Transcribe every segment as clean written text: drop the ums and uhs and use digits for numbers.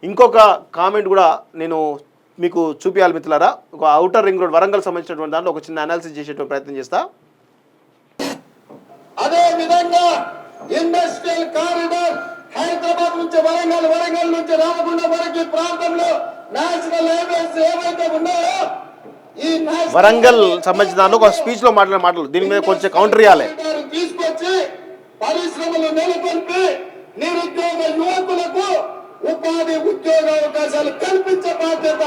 ఇంకొక కామెంట్ కూడా నేను మీకు చూపించాలి మిత్రులారా. ఒక ఔటర్ రింగ్ రోడ్ వరంగల్ సంబంధించినటువంటి దాంట్లో ఒక చిన్న అనాలిసిస్ చేసేటువంటి ప్రయత్నం చేస్తా. అదే విధంగా ఇండస్ట్రియల్ కారిడార్ హైదరాబాద్ నుంచి వరంగల్, వరంగల్ నుంచి రామగుండం వరకు ప్రాంతంలో నేషనల్ హైవేస్ ఏవైతే ఉన్నాయో ఈ వరంగల్ సంబంధించిన దాంట్లో ఒక స్పీచ్ లో మాట్లాడిన మాటలు దీని మీద కొంచెం కౌంటర్ ఇవ్వాలి. తీసుకొచ్చి పరిశ్రమలు నెలకొల్పి నిరుద్యోగ యువకులకు ఉపాధి ఉద్యోగ అవకాశాలు కల్పించే బాధ్యత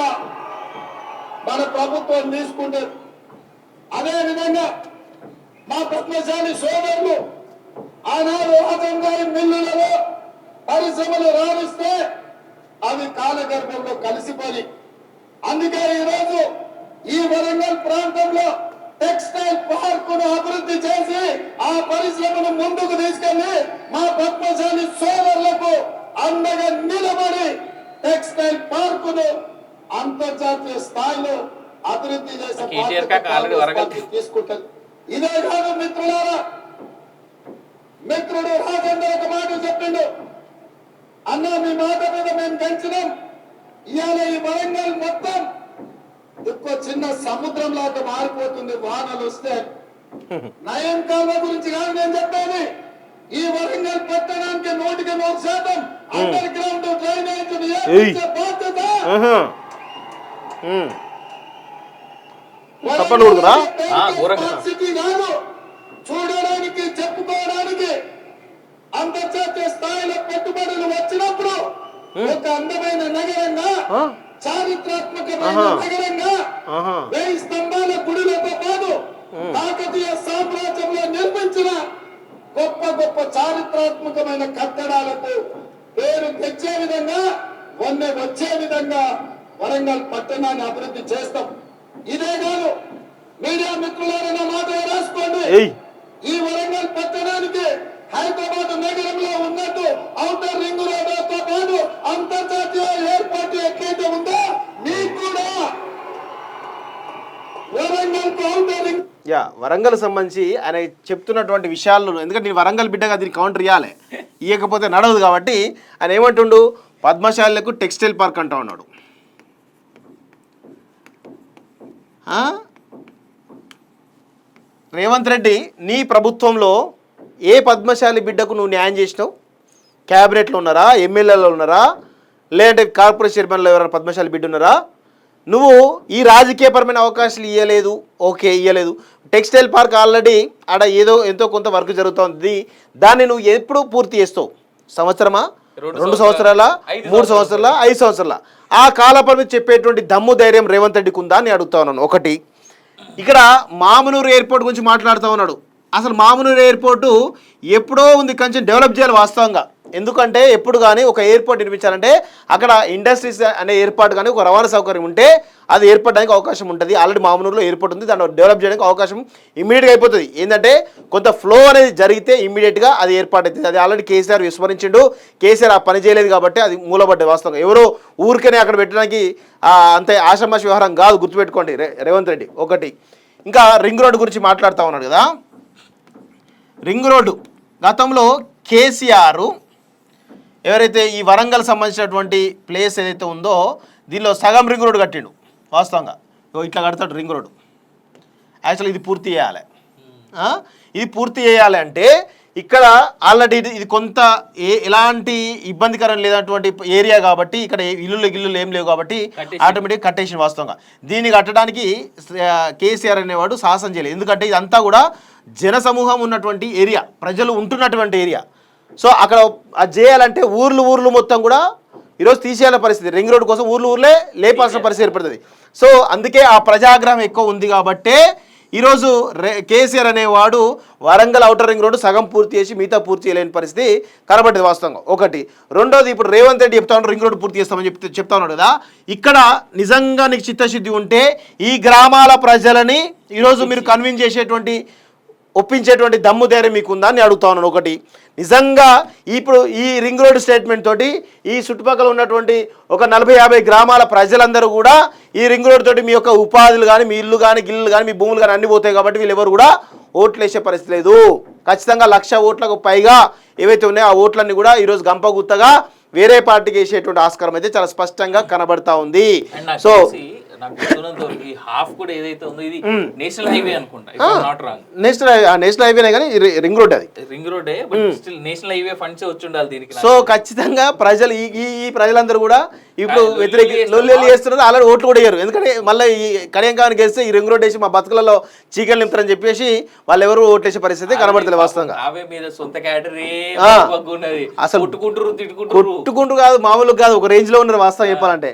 మన ప్రభుత్వం తీసుకుంటే, అదే విధంగా మా పద్మశాలి సోదరులు ఆనాడు రాజంగారి మిల్లులలో పరిశ్రమలు రాణిస్తే అవి కాలగర్భంలో కలిసిపోయి, అందుకే ఈరోజు ఈ వరంగల్ ప్రాంతంలో టెక్స్టైల్ పార్కును అభివృద్ధి చేసి ఆ పరిశ్రమను ముందుకు తీసుకెళ్లి మా పద్మశాలి సోదరులకు అండగా నిలబడి టెక్స్టైల్ పార్కును అంతర్జాతీయ స్థాయిలో అభివృద్ధి చేసే తీసుకుంటుంది. ఇదే కాదు మిత్రులారా, మిత్రుడు రాజేందర్ ఒక మాట చెప్పిండు, అన్న మీ మాట మీద మేము గెలిచినాం, ఇవాళ ఈ వరంగల్ మొత్తం ఇంకో చిన్న సముద్రం లాగా మారిపోతుంది వానలు వస్తే. నయం కాలువ గురించి కాదు నేను చెప్పేది, ఈ వరంగల్ పట్టణానికి 100% అండర్ గ్రౌండ్ డ్రైనేజ్ బాధ్యత చూడడానికి చెప్పుకోవడానికి అంతర్జాతీయ స్థాయిలో పెట్టుబడులు వచ్చినప్పుడు ఒక అందమైన నగరంగా, చారిత్రాత్మకమైన నగరంగా 1000 స్తంభాల గుడులతో పాటు కాకతీయ సామ్రాజ్యంలో నిర్మించిన గొప్ప గొప్ప చారిత్రాత్మకమైన కట్టడాలకు పేరు తెచ్చే విధంగా, వచ్చే విధంగా వరంగల్ పట్టణాన్ని అభివృద్ధి చేస్తాం. ఇదే కాదు, మీడియా మిత్రులారైన మాట రాసుకోండి, ఈ వరంగల్ పట్టణానికి హైదరాబాద్ నగరంలో ఉన్నట్టు ఔటర్ రింగ్ రోడ్తో పాటు అంతర్జాతీయ ఏర్పాటు ఎక్కడైతే ఉందో మీకు కూడా వరంగల్ ఔటర్ రింగ్ వరంగల్ సంబంధించి ఆయన చెప్తున్నటువంటి విషయాల్లో, ఎందుకంటే నేను వరంగల్ బిడ్డగా దీనికి కౌంటర్ ఇవ్వాలి, ఇవ్వకపోతే నడవదు కాబట్టి ఆయన ఏమంటుండు, పద్మశాలకు టెక్స్టైల్ పార్క్ అంటా ఉన్నాడు. రేవంత్ రెడ్డి నీ ప్రభుత్వంలో ఏ పద్మశాలి బిడ్డకు నువ్వు న్యాయం చేసినావు? క్యాబినెట్లో ఉన్నారా, ఎమ్మెల్యేలో ఉన్నారా, లేదంటే కార్పొరేషన్ చైర్మన్లో ఎవరైనా పద్మశాలి బిడ్డ ఉన్నారా? నువ్వు ఈ రాజకీయపరమైన అవకాశాలు ఇవ్వలేదు, ఓకే ఇవ్వలేదు. టెక్స్టైల్ పార్క్ ఆల్రెడీ ఆడ ఏదో ఎంతో కొంత వర్క్ జరుగుతుంది, దాన్ని నువ్వు ఎప్పుడు పూర్తి చేస్తావు? సంవత్సరమా, 2 సంవత్సరాల, 3 సంవత్సరాల, 5 సంవత్సరాల? ఆ కాలపరిమితి చెప్పేటువంటి దమ్ము ధైర్యం రేవంత్ రెడ్డికి ఉందా అని అడుగుతా ఉన్నాను. ఒకటి, ఇక్కడ మామునూరు ఎయిర్పోర్ట్ గురించి మాట్లాడుతూ ఉన్నాడు. అసలు మామునూరు ఎయిర్పోర్టు ఎప్పుడో ఉంది, కొంచెం డెవలప్ చేయాలి వాస్తవంగా. ఎందుకంటే ఎప్పుడు కానీ ఒక ఎయిర్పోర్ట్ నిర్మించాలంటే అక్కడ ఇండస్ట్రీస్ అనే ఏర్పాటు కానీ ఒక రవాణా సౌకర్యం ఉంటే అది ఏర్పడడానికి అవకాశం ఉంటుంది. ఆల్రెడీ మామునూరులో ఎయిర్పోర్ట్ ఉంది, దాన్ని డెవలప్ చేయడానికి అవకాశం ఇమ్మీడియట్గా అయిపోతుంది. ఏంటంటే కొంత ఫ్లో అనేది జరిగితే ఇమ్మీడియట్గా అది ఏర్పాటు అవుతుంది. అది ఆల్రెడీ కేసీఆర్ విస్మరించిండు, కేసీఆర్ ఆ పని చేయలేదు కాబట్టి అది మూలపడ్డది. వాస్తవంగా ఎవరో ఊరికనే అక్కడ పెట్టడానికి అంతే ఆషామాషి వ్యవహారం కాదు, గుర్తుపెట్టుకోండి రేవంత్ రెడ్డి. ఒకటి, ఇంకా రింగ్ రోడ్డు గురించి మాట్లాడుతూ ఉన్నాడు కదా. రింగ్ రోడ్డు గతంలో కేసీఆర్ ఎవరైతే ఈ వరంగల్ సంబంధించినటువంటి ప్లేస్ ఏదైతే ఉందో దీనిలో సగం రింగ్ రోడ్డు కట్టిండు. వాస్తవంగా ఇట్లా కడతాడు రింగ్ రోడ్డు. యాక్చువల్లీ ఇది పూర్తి చేయాలి. ఇది పూర్తి చేయాలి అంటే ఇక్కడ ఆల్రెడీ ఇది కొంత ఎలాంటి ఇబ్బందికరం లేనటువంటి ఏరియా కాబట్టి ఇక్కడ ఇల్లులు ఏం లేవు కాబట్టి ఆటోమేటిక్గా కట్టేసిన. వాస్తవంగా దీన్ని కట్టడానికి కేసీఆర్ అనేవాడు సాహసం చేయలేదు. ఎందుకంటే ఇదంతా కూడా జన సమూహం ఉన్నటువంటి ఏరియా, ప్రజలు ఉంటున్నటువంటి ఏరియా. సో అక్కడ అది చేయాలంటే ఊర్లు మొత్తం కూడా ఈరోజు తీసేయాల పరిస్థితి. రింగ్ రోడ్డు కోసం ఊర్లే లేపాల్సిన పరిస్థితి ఏర్పడుతుంది. సో అందుకే ఆ ప్రజాగ్రహం ఎక్కువ ఉంది కాబట్టే ఈరోజు కేసీఆర్ అనేవాడు వరంగల్ ఔటర్ రింగ్ రోడ్డు సగం పూర్తి చేసి మిగతా పూర్తి చేయలేని పరిస్థితి కనబడ్డది వాస్తవంగా. ఒకటి. రెండోది, ఇప్పుడు రేవంత్ రెడ్డి చెప్తా ఉన్నాడు రింగ్ రోడ్డు పూర్తి చేస్తామని చెప్తా ఉన్నాడు కదా. ఇక్కడ నిజంగా నీకు చిత్తశుద్ధి ఉంటే ఈ గ్రామాల ప్రజలని ఈరోజు మీరు కన్విన్స్ చేసేటువంటి, ఒప్పించేటువంటి దమ్ము ధైర్యం మీకు ఉందా అని అడుగుతా ఉన్నాను. ఒకటి, నిజంగా ఇప్పుడు ఈ రింగ్ రోడ్ స్టేట్మెంట్ తోటి ఈ చుట్టుపక్కల ఉన్నటువంటి ఒక 40-50 గ్రామాల ప్రజలందరూ కూడా ఈ రింగ్ రోడ్ తోటి మీ యొక్క ఉపాధులు కానీ, మీ ఇల్లు కానీ, గిల్లు కానీ, మీ భూములు కానీ అన్ని పోతాయి కాబట్టి వీళ్ళు ఎవరు కూడా ఓట్లు వేసే పరిస్థితి లేదు. ఖచ్చితంగా 1,00,000 ఓట్లకు పైగా ఏవైతే ఉన్నాయో ఆ ఓట్లన్నీ కూడా ఈరోజు గంపగుత్తగా వేరే పార్టీకి వేసేటువంటి ఆస్కారం అయితే చాలా స్పష్టంగా కనబడతా ఉంది. అండ్ నాకు సో తెలిసి నాకు గుర్తున్నంత వరకు ఈ హాఫ్ కూడా ఏదైతే ఉందో ఇది నేషనల్ హైవే అనుకుంటా, నాట్ రాంగ్. నేషనల్ హైవేనే కానీ రింగ్ రోడ్ అది. రింగ్ రోడే, but still national highway funds వచ్చి ఉండాలి దీనికి. సో ఖచ్చితంగా ప్రజలు ఈ ప్రజలందరూ కూడా ఇప్పుడు వ్యతిరేక లొల్లి చేస్తున్నారు. ఆల్రెడీ ఓట్లు కూడా వేయరు, ఎందుకంటే మళ్ళీ ఈ కడియంకాన్ని గెలిస్తే ఈ రింగ్ రోడ్ వేసి మా బతుకులలో చీకలు నింపుతారని చెప్పేసి వాళ్ళు ఎవరు ఓట్లేసే పరిస్థితి కనబడతలేదు వాస్తవంగా. అవే మీద సొంత క్యాటరీ ఉన్నది, అసలు కొట్టుకుంటారు, తిట్టుకుంటారు. కొట్టుకుంటూ కాదు, మామూలుగా కాదు, ఒక రేంజ్ లో ఉన్నారు వాస్తవం చెప్పాలంటే.